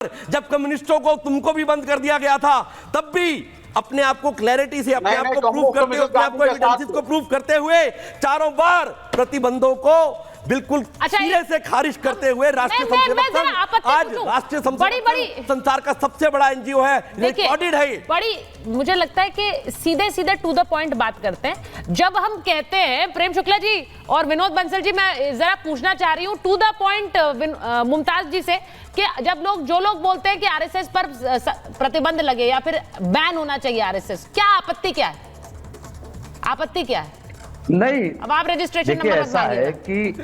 जब कम्युनिस्टों को तुमको भी बंद कर दिया गया था, तब भी अपने आप को क्लैरिटी से अपने आप को प्रूव करते हुए, अपने आप को एविडेंसेस को प्रूव करते हुए चारों बार प्रतिबंधों को बिल्कुल सिरे से खारिज करते हुए राष्ट्रीय स्वयंसेवक संघ आज राष्ट्रीय स्वयंसेवक संसार का सबसे बड़ा एनजीओ है, रिकॉर्डेड है। बड़ी मुझे लगता है कि सीधे सीधे टू द पॉइंट बात करते हैं। जब हम कहते हैं, प्रेम शुक्ला जी और विनोद बंसल जी, मैं जरा पूछना चाह रही हूं टू द पॉइंट मुमताज जी से कि जब जो लोग बोलते हैं कि आरएसएस पर प्रतिबंध लगे या फिर बैन होना चाहिए आरएसएस, क्या आपत्ति क्या है? आपत्ति क्या है? नहीं, अब आप रजिस्ट्रेशन देखिए ऐसा है कि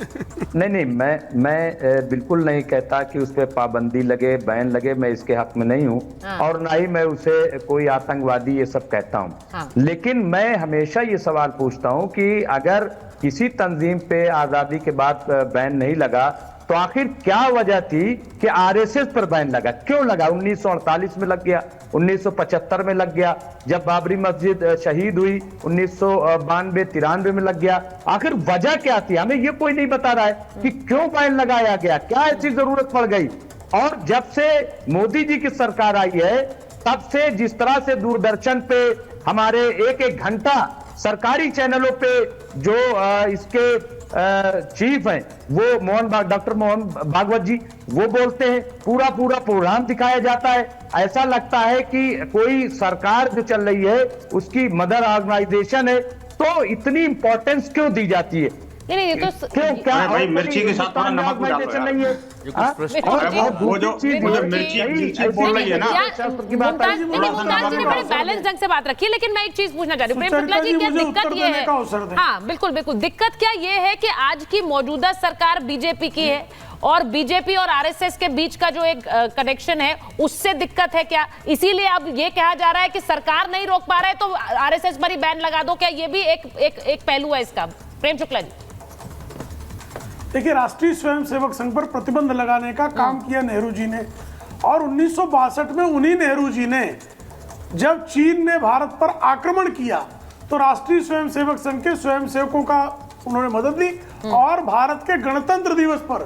नहीं मैं बिल्कुल नहीं कहता कि उस पर पाबंदी लगे, बैन लगे, मैं इसके हक में नहीं हूं। हाँ। और ना ही मैं उसे कोई आतंकवादी ये सब कहता हूं। हाँ। लेकिन मैं हमेशा ये सवाल पूछता हूं कि अगर किसी तंजीम पे आजादी के बाद बैन नहीं लगा तो आखिर क्या वजह थी कि आरएसएस पर बैन लगा? क्यों लगा? 1948 में लग गया, 1975 में लग गया, जब बाबरी मस्जिद शहीद हुई 1992-93 में लग गया। आखिर वजह क्या थी? हमें ये कोई नहीं बता रहा है कि क्यों बैन लगाया गया, क्या ऐसी जरूरत पड़ गई। और जब से मोदी जी की सरकार आई है तब से जिस तरह से दूरदर्शन पे हमारे एक एक घंटा सरकारी चैनलों पे जो इसके चीफ हैं वो डॉक्टर मोहन भागवत जी, वो बोलते हैं, पूरा प्रोग्राम दिखाया जाता है। ऐसा लगता है कि कोई सरकार जो चल रही है उसकी मदर ऑर्गेनाइजेशन है, तो इतनी इंपॉर्टेंस क्यों दी जाती है? नहीं, ये तो क्यों? क्या भाई मिर्ची के साथ थोड़ा नमक भी डालो नहीं है? वो जो मिर्ची बोल रही है ना, मुमताज जी ने बड़े बैलेंस ढंग से बात रखी है। लेकिन मैं एक चीज पूछना चाह रही हूँ, प्रेम शुक्ला जी, क्या दिक्कत ये है? हाँ बिल्कुल बिल्कुल, दिक्कत क्या ये है कि आज की मौजूदा सरकार बीजेपी की है और बीजेपी और आरएसएस के बीच का जो एक कनेक्शन है उससे दिक्कत है क्या? इसीलिए अब ये कहा जा रहा है कि सरकार नहीं रोक पा रहा है तो आरएसएस पर ही बैन लगा दो, क्या ये भी एक पहलू है इसका? प्रेम शुक्ला जी, देखिए, राष्ट्रीय स्वयंसेवक संघ पर प्रतिबंध लगाने का काम किया नेहरू जी ने, और 1962 में उन्हीं नेहरू जी ने, जब चीन ने भारत पर आक्रमण किया तो राष्ट्रीय स्वयंसेवक संघ के स्वयंसेवकों का उन्होंने मदद ली और भारत के गणतंत्र दिवस पर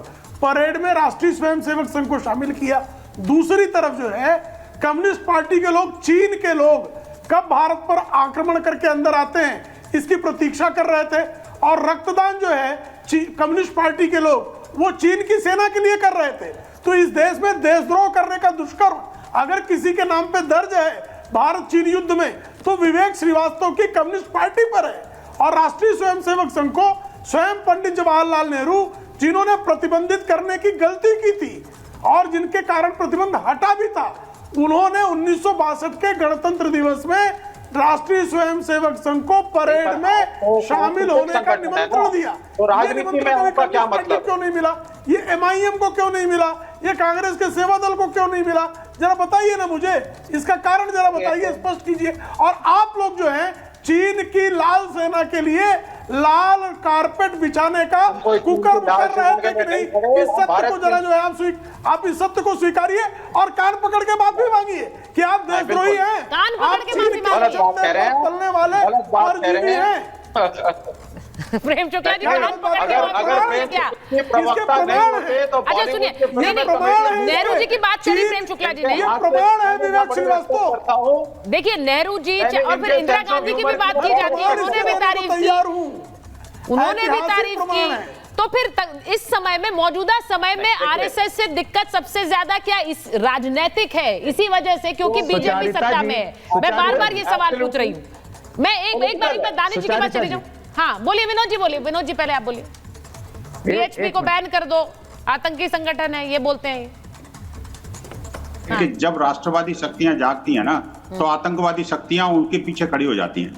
परेड में राष्ट्रीय स्वयंसेवक संघ को शामिल किया। दूसरी तरफ जो है, कम्युनिस्ट पार्टी के लोग, चीन के लोग कब भारत पर आक्रमण करके अंदर आते हैं इसकी प्रतीक्षा कर रहे थे, और रक्तदान जो है कम्युनिस्ट पार्टी के लोग वो चीन की सेना के लिए कर रहे थे। तो इस देश में देशद्रोह करने का दुष्कर्म अगर किसी के नाम पे दर्ज है भारत चीन युद्ध में, तो विवेक श्रीवास्तव की कम्युनिस्ट पार्टी पर है। और राष्ट्रीय स्वयंसेवक संघ को स्वयं पंडित जवाहरलाल नेहरू, जिन्होंने प्रतिबंधित करने की गलती की थी और जिनके कारण प्रतिबंध हटा भी था, उन्होंने 1962 के गणतंत्र दिवस में राष्ट्रीय स्वयंसेवक संघ को परेड में शामिल होने का निमंत्रण दिया। तो राजनीति में उनका क्या मतलब? क्यों नहीं मिला? ये एमआईएम को क्यों नहीं मिला? ये कांग्रेस के सेवा दल को क्यों नहीं मिला? जरा बताइए ना मुझे, इसका कारण जरा बताइए, स्पष्ट कीजिए। और आप लोग जो हैं चीन की लाल सेना के लिए लाल कारपेट बिछाने का कुकर कर रहे थे कि नहीं? इस सत्य को जरा जो है आप इस सत्य को स्वीकारिए और कान पकड़ के बात भी मांगिए कि आप देशद्रोही हैं, कान पकड़ के माफी मांगिए, चलने वाले परजीवी हैं। प्रेम शुक्ला जी, अच्छा सुनिए, नेहरू जी की बात करी प्रेम शुक्ला जी ने, प्रमाण है विवेक श्रीवास्तव। देखिए नेहरू जी और फिर इंदिरा गांधी की भी बात की जाती है, उन्होंने भी तारीफ की। तो फिर इस समय में, मौजूदा समय में आरएसएस से दिक्कत सबसे ज्यादा क्या इस राजनीतिक है, इसी वजह से क्योंकि बीजेपी सत्ता में है। मैं बार बार ये सवाल पूछ रही हूँ। मैं एक बार दानिश जी के पास चली जाऊँ। हाँ बोलिए विनोद जी, बोलिए विनोद जी, पहले आप बोलिए। बीएचपी को बैन कर दो, आतंकी संगठन है ये बोलते हैं। कि जब राष्ट्रवादी शक्तियां जागती हैं ना तो आतंकवादी शक्तियां उनके पीछे खड़ी हो जाती हैं,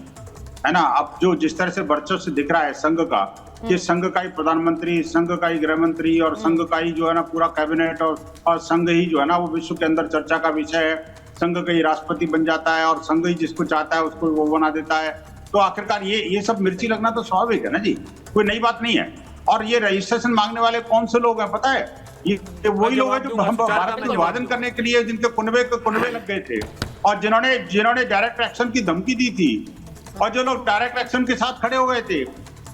है ना। अब जो जिस तरह से वर्चस्व दिख रहा है संघ का, कि संघ का ही प्रधानमंत्री, संघ का ही गृह मंत्री और संघ का ही जो है ना पूरा कैबिनेट और संघ ही जो है ना वो विश्व के अंदर चर्चा का विषय है, संघ का ही राष्ट्रपति बन जाता है और संघ ही जिसको चाहता है उसको वो बना देता है। तो आखिरकार ये सब मिर्ची लगना तो स्वाभाविक है ना जी, कोई नई बात नहीं है। और ये रजिस्ट्रेशन मांगने वाले कौन से लोग हैं पता है? ये वही लोग हैं जो भारत का विभाजन करने के लिए जिनके कुनबे लग गए थे और जिन्होंने डायरेक्ट एक्शन की धमकी दी थी और जो लोग डायरेक्ट एक्शन के साथ खड़े हो गए थे।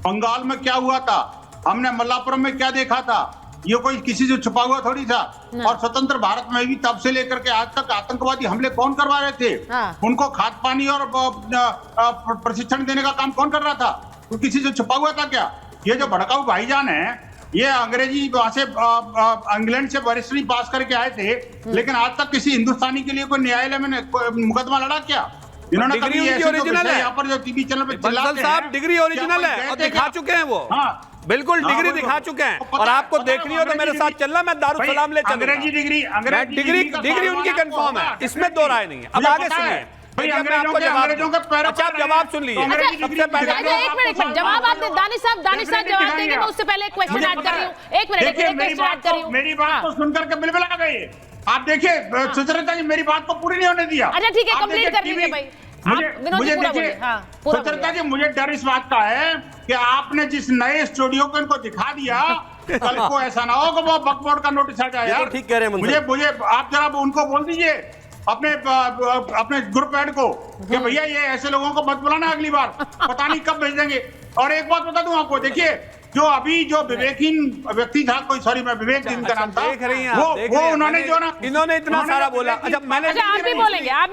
बंगाल में क्या हुआ था, हमने मल्लापुरम में क्या देखा था, ये कोई किसी से छुपा हुआ थोड़ी था। और स्वतंत्र भारत में भी तब से लेकर के आज तक आतंकवादी हमले कौन करवा रहे थे? उनको खाद पानी और प्रशिक्षण देने का काम कौन कर रहा था? तो किसी से छुपा हुआ था क्या? ये जो भड़काऊ भाईजान है, ये अंग्रेजी वहां से इंग्लैंड से बैरिस्टरी पास करके आए थे, लेकिन आज तक किसी हिंदुस्तानी के लिए कोई न्यायालय में मुकदमा लड़ा क्या? इन्होंने कभी यहाँ पर जो टीवी चैनल पे चिल्लाते हैं, डिग्री ओरिजिनल है और दिखा चुके हैं वो। बिल्कुल डिग्री दिखा चुके हैं, और आपको देखनी हो तो मेरे साथ चलना, मैं दारुसलाम ले चलूंगा। अंग्रेजी डिग्री उनकी कंफर्म है, इसमें दो राय नहीं है। अब आगे सुनिए, अच्छा जवाब सुन लीजिए। सबसे पहले एक मिनट जवाब आप दानिश साहब जवाब देंगे, मैं उससे पहले एक क्वेश्चन ऐड कर रही हूँ। एक मिनट मेरी बात को सुनकर के बिल्कुल आ गई। आप देखिए सुचरिता जी, मेरी बात को पूरी नहीं होने दिया। अच्छा ठीक है, कंप्लीट कर लीजिए भाई। मुझे देखिए सुचरिता जी, मुझे डर इस बात का है कि आपने जिस नए स्टूडियो को इनको दिखा दिया, कल को ऐसा ना हो कि वो वक्फ बोर्ड का नोटिस आ जाए। ठीक कह रहे हैं मुझे आप जरा उनको बोल दीजिए, अपने ग्रुप हेड को, कि भैया ये ऐसे लोगों को मत बुलाना अगली बार, पता नहीं कब भेज देंगे। और एक बात बता दूं आपको, देखिए जो अभी जो विवेकहीन व्यक्ति था, कोई सॉरी मैं विवेक जिनका नाम था, देख रही हैं वो उन्होंने जो ना, इन्होंने इतना सारा बोला। अच्छा मैंने आप भी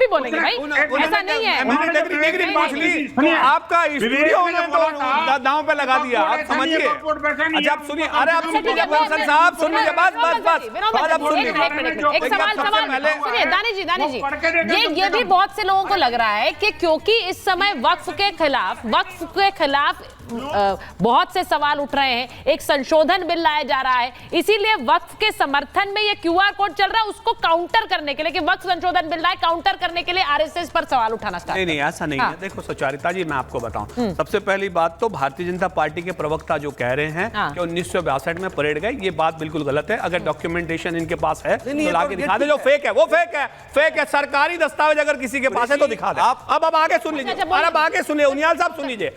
बोलेंगे भाई, ऐसा नहीं है। मैंने डिग्री पूछ ली तो आपका स्टूडियो ने तो दांव पे लगा दिया, आप समझिए। अच्छा आप सुनिए, अरे आप साहब सुन लीजिए, बस अब सुन लीजिए। एक सवाल सुनिए दानिश जी, ये भी बहुत से लोगों को लग रहा है कि क्योंकि इस समय वक्फ के खिलाफ बहुत से सवाल उठ रहे हैं, एक संशोधन बिल लाया जा रहा है, इसीलिए वक्फ के समर्थन में ये क्यूआर कोड चल रहा है, उसको काउंटर करने के लिए, कि वक्फ संशोधन बिल लाए, काउंटर करने के लिए आरएसएस पर सवाल उठाना स्टार्ट। नहीं ऐसा नहीं है। देखो सुचरिता जी, मैं आपको बताऊं, सबसे पहली बात तो भारतीय जनता पार्टी के प्रवक्ता जो कह रहे हैं कि 1962 में परेड गए, ये बात बिल्कुल गलत है। अगर डॉक्यूमेंटेशन इनके पास है तो लाके दिखा दे। जो फेक है वो फेक है। सरकारी दस्तावेज अगर किसी के पास है तो दिखा दे। अब आगे सुन लीजिए, अब आगे सुनिए, उनियाल साहब सुन लीजिए,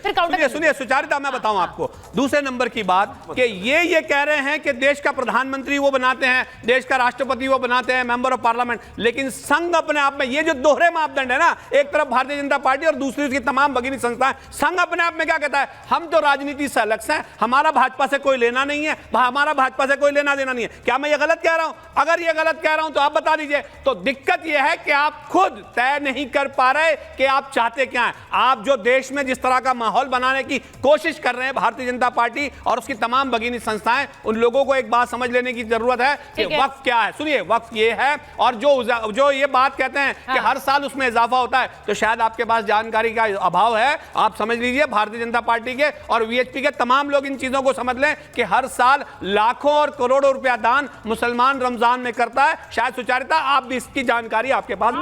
सुनिए मैं बताऊं आपको। दूसरे नंबर की बात कि ये कह रहे हैं कि देश का प्रधानमंत्री वो बनाते हैं, देश का राष्ट्रपति वो बनाते हैं, मेंबर ऑफ पार्लियामेंट, लेकिन संघ अपने आप में, ये जो दोहरे मापदंड है ना, एक तरफ भारतीय जनता पार्टी और दूसरी उसकी तमाम भगिनी संस्थाएं, संघ अपने आप में क्या कहता है? हम तो राजनीति से अलग हैं, हमारा भाजपा से कोई लेना नहीं है, हमारा भाजपा से कोई लेना देना नहीं है। क्या मैं ये गलत कह रहा हूं? अगर ये गलत कह रहा हूं तो आप बता दीजिए। तो दिक्कत यह है कि आप खुद तय नहीं कर पा रहे कि आप चाहते क्या हैं। आप जो देश में जिस तरह का माहौल बनाने की कोशिश कर रहे हैं, भारतीय जनता पार्टी और उसकी तमाम भगिनी संस्थाएं, उन लोगों को एक बात समझ लेने की जरूरत है कि वक्फ क्या है। सुनिए, वक्फ ये है, और जो ये बात कहते हैं कि हर साल उसमें इजाफा होता है, तो शायद आपके पास जानकारी का अभाव है। आप समझ लीजिए, भारतीय जनता पार्टी के और वीएचपी के तमाम लोग इन चीजों को समझ लें कि हर साल लाखों और करोड़ों रुपया दान मुसलमान रमजान में करता है। शायद सुचरिता आप भी इसकी जानकारी आपके पास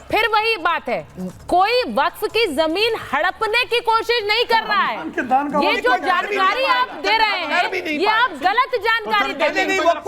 फिर वही बात है, कोई वक्फ की जमीन हड़पने की कोशिश नहीं कर रहा है। ये जो जानकारी आप दे रहे हैं, ये आप गलत जानकारी दे रहे हैं।